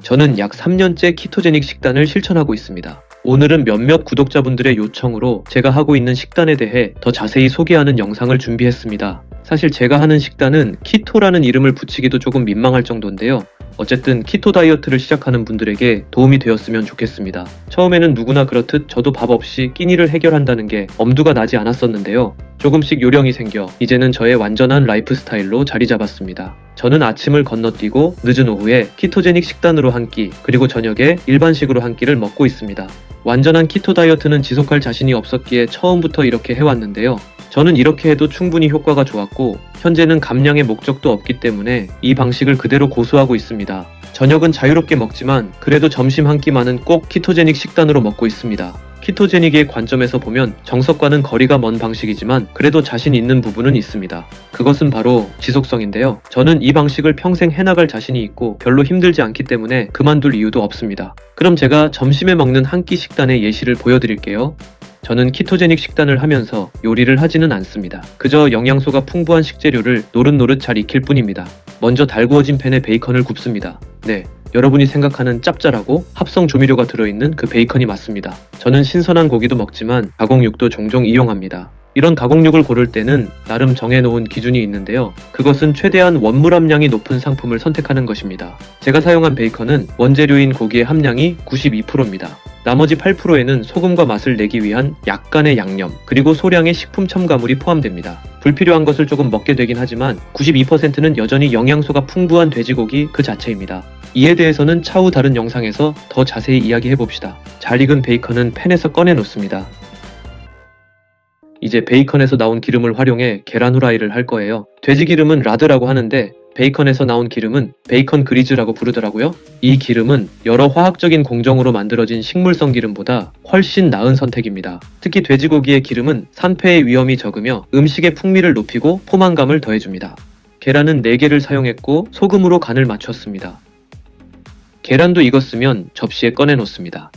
저는 약 3년째 키토제닉 식단을 실천하고 있습니다. 오늘은 몇몇 구독자분들의 요청으로 제가 하고 있는 식단에 대해 더 자세히 소개하는 영상을 준비했습니다. 사실 제가 하는 식단은 키토라는 이름을 붙이기도 조금 민망할 정도인데요. 어쨌든 키토 다이어트를 시작하는 분들에게 도움이 되었으면 좋겠습니다. 처음에는 누구나 그렇듯 저도 밥 없이 끼니를 해결한다는 게 엄두가 나지 않았었는데요. 조금씩 요령이 생겨 이제는 저의 완전한 라이프 스타일로 자리 잡았습니다. 저는 아침을 건너뛰고 늦은 오후에 키토제닉 식단으로 한 끼, 그리고 저녁에 일반식으로 한 끼를 먹고 있습니다. 완전한 키토 다이어트는 지속할 자신이 없었기에 처음부터 이렇게 해왔는데요. 저는 이렇게 해도 충분히 효과가 좋았고 현재는 감량의 목적도 없기 때문에 이 방식을 그대로 고수하고 있습니다. 저녁은 자유롭게 먹지만 그래도 점심 한 끼만은 꼭 키토제닉 식단으로 먹고 있습니다. 키토제닉의 관점에서 보면 정석과는 거리가 먼 방식이지만 그래도 자신 있는 부분은 있습니다. 그것은 바로 지속성인데요. 저는 이 방식을 평생 해나갈 자신이 있고 별로 힘들지 않기 때문에 그만둘 이유도 없습니다. 그럼 제가 점심에 먹는 한 끼 식단의 예시를 보여드릴게요. 저는 키토제닉 식단을 하면서 요리를 하지는 않습니다. 그저 영양소가 풍부한 식재료를 노릇노릇 잘 익힐 뿐입니다. 먼저 달구어진 팬에 베이컨을 굽습니다. 네, 여러분이 생각하는 짭짤하고 합성 조미료가 들어있는 그 베이컨이 맞습니다. 저는 신선한 고기도 먹지만 가공육도 종종 이용합니다. 이런 가공육을 고를 때는 나름 정해놓은 기준이 있는데요. 그것은 최대한 원물 함량이 높은 상품을 선택하는 것입니다. 제가 사용한 베이컨은 원재료인 고기의 함량이 92%입니다. 나머지 8%에는 소금과 맛을 내기 위한 약간의 양념, 그리고 소량의 식품 첨가물이 포함됩니다. 불필요한 것을 조금 먹게 되긴 하지만 92%는 여전히 영양소가 풍부한 돼지고기 그 자체입니다. 이에 대해서는 차후 다른 영상에서 더 자세히 이야기해봅시다. 잘 익은 베이컨은 팬에서 꺼내 놓습니다. 이제 베이컨에서 나온 기름을 활용해 계란 후라이를 할 거예요. 돼지 기름은 라드라고 하는데 베이컨에서 나온 기름은 베이컨 그리즈라고 부르더라고요. 이 기름은 여러 화학적인 공정으로 만들어진 식물성 기름보다 훨씬 나은 선택입니다. 특히 돼지고기의 기름은 산패의 위험이 적으며 음식의 풍미를 높이고 포만감을 더해줍니다. 계란은 4개를 사용했고 소금으로 간을 맞췄습니다. 계란도 익었으면 접시에 꺼내 놓습니다.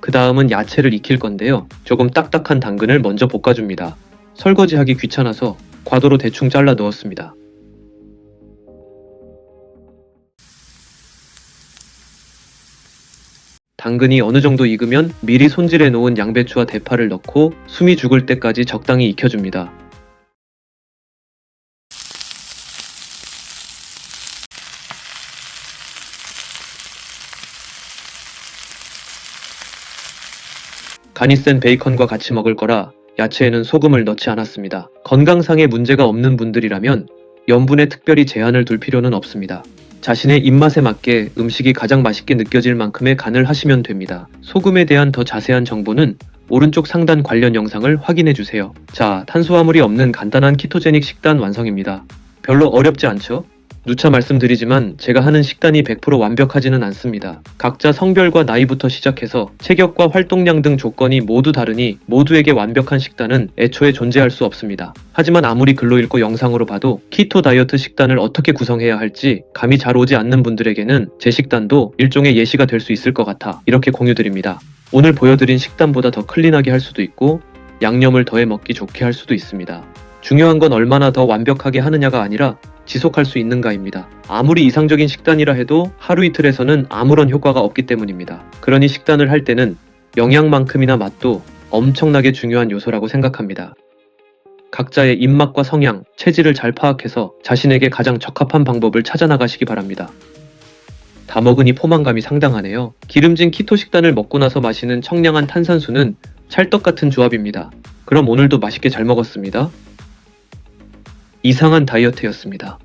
그 다음은 야채를 익힐 건데요. 조금 딱딱한 당근을 먼저 볶아줍니다. 설거지하기 귀찮아서 과도로 대충 잘라 넣었습니다. 당근이 어느 정도 익으면 미리 손질해 놓은 양배추와 대파를 넣고 숨이 죽을 때까지 적당히 익혀줍니다. 간이 센 베이컨과 같이 먹을 거라 야채에는 소금을 넣지 않았습니다. 건강상의 문제가 없는 분들이라면 염분에 특별히 제한을 둘 필요는 없습니다. 자신의 입맛에 맞게 음식이 가장 맛있게 느껴질 만큼의 간을 하시면 됩니다. 소금에 대한 더 자세한 정보는 오른쪽 상단 관련 영상을 확인해주세요. 자, 탄수화물이 없는 간단한 키토제닉 식단 완성입니다. 별로 어렵지 않죠? 누차 말씀드리지만 제가 하는 식단이 100% 완벽하지는 않습니다. 각자 성별과 나이부터 시작해서 체격과 활동량 등 조건이 모두 다르니 모두에게 완벽한 식단은 애초에 존재할 수 없습니다. 하지만 아무리 글로 읽고 영상으로 봐도 키토 다이어트 식단을 어떻게 구성해야 할지 감이 잘 오지 않는 분들에게는 제 식단도 일종의 예시가 될 수 있을 것 같아 이렇게 공유드립니다. 오늘 보여드린 식단보다 더 클린하게 할 수도 있고 양념을 더해 먹기 좋게 할 수도 있습니다. 중요한 건 얼마나 더 완벽하게 하느냐가 아니라 지속할 수 있는가입니다. 아무리 이상적인 식단이라 해도 하루 이틀에서는 아무런 효과가 없기 때문입니다. 그러니 식단을 할 때는 영양만큼이나 맛도 엄청나게 중요한 요소라고 생각합니다. 각자의 입맛과 성향, 체질을 잘 파악해서 자신에게 가장 적합한 방법을 찾아 나가시기 바랍니다. 다 먹으니 포만감이 상당하네요. 기름진 키토 식단을 먹고 나서 마시는 청량한 탄산수는 찰떡 같은 조합입니다. 그럼 오늘도 맛있게 잘 먹었습니다. 이상한 다이어트였습니다.